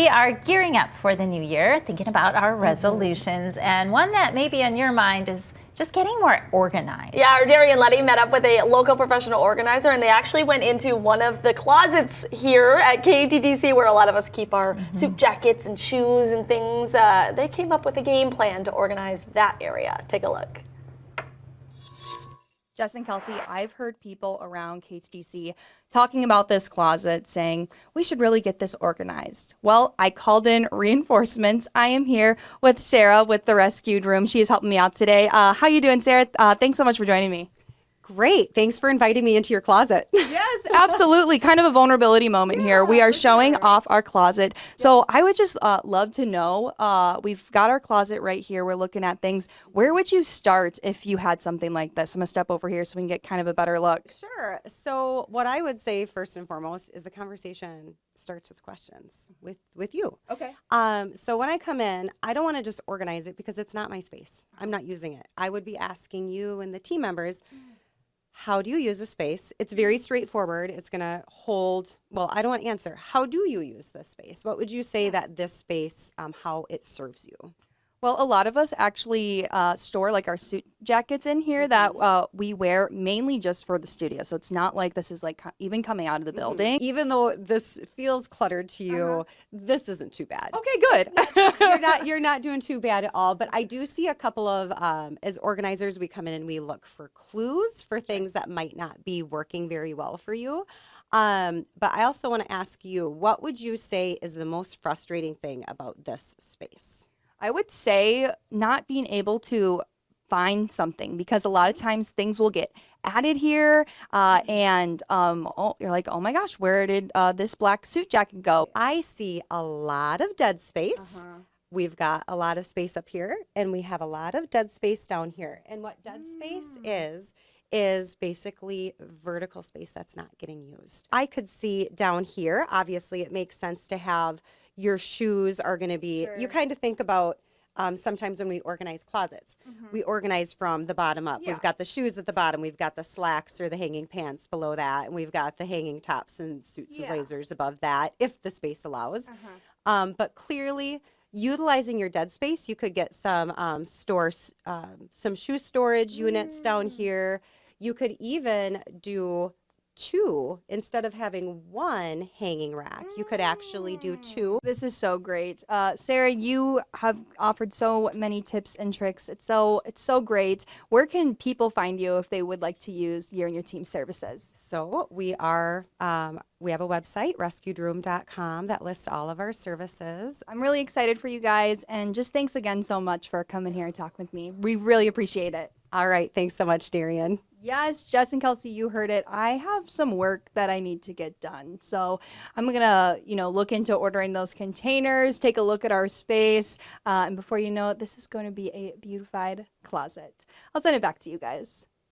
We are gearing up for the new year, thinking about our resolutions, and one that may be on your mind is just getting more organized. Yeah, our Derry and Letty met up with a local professional organizer, and they actually went into one of the closets here at KTTC where a lot of us keep our suit jackets and shoes and things. They came up with a game plan to organize that area. Take a look. Jess and Kelsey, I've heard people around KTTC talking about this closet saying we should really get this organized. Well, I called in reinforcements. I am here with Sarah with the Rescued Room. She is helping me out today. How you doing, Sarah? Thanks so much for joining me. Great. Thanks for inviting me into your closet. Yes, absolutely. Kind of a vulnerability moment here. We are showing off our closet. So I would just love to know, we've got our closet right here. We're looking at things. Where would you start if you had something like this? I'm going to step over here so we can get kind of a better look. Sure. So what I would say first and foremost is the conversation starts with questions with you. Okay. So when I come in, I don't want to just organize it because it's not my space. I'm not using it. I would be asking you and the team members, how do you use the space? It's very straightforward. It's going to hold, well, I don't want to answer. How do you use this space? What would you say that this space, how it serves you? Well, a lot of us actually store like our suit jackets in here that we wear mainly just for the studio. So it's not like this is like even coming out of the building. Even though this feels cluttered to you, this isn't too bad. Okay, good. You're not doing too bad at all. But I do see a couple of, as organizers, we come in and we look for clues for things that might not be working very well for you. But I also want to ask you, what would you say is the most frustrating thing about this space? I would say not being able to find something, because a lot of times things will get added here and you're like, oh my gosh, where did this black suit jacket go? I see a lot of dead space. We've got a lot of space up here, and we have a lot of dead space down here. And what dead space is basically vertical space that's not getting used. I could see down here, obviously it makes sense to have your shoes are going to be, you kind of think about sometimes when we organize closets, we organize from the bottom up. We've got the shoes at the bottom, we've got the slacks or the hanging pants below that, and we've got the hanging tops and suits and blazers above that, if the space allows. But clearly, utilizing your dead space, you could get some some shoe storage units down here. You could even do two instead of having one hanging rack. You could actually do two. This is so great. Sarah, you have offered so many tips and tricks. It's so great. Where can people find you if they would like to use you and your team's services? So we have a website, rescuedroom.com, that lists all of our services. I'm really excited for you guys, and just thanks again so much for coming here and talking with me. We really appreciate it. All right. Thanks so much, Darian. Yes, Jess and Kelsey, you heard it. I have some work that I need to get done. So I'm going to, look into ordering those containers, take a look at our space. And before you know it, this is going to be a beautified closet. I'll send it back to you guys.